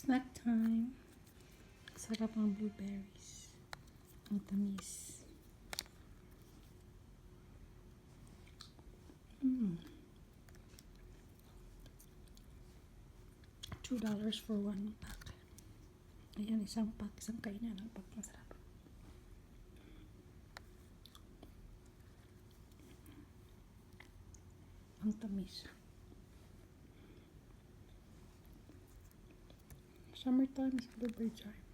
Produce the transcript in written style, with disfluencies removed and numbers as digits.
Snack time. Sarap ang blueberries. Ang tamis. $2 for one pack. Ayan, isang pack. Isang kainan. Ang pack masarap. Ang tamis. Summertime is blueberry time.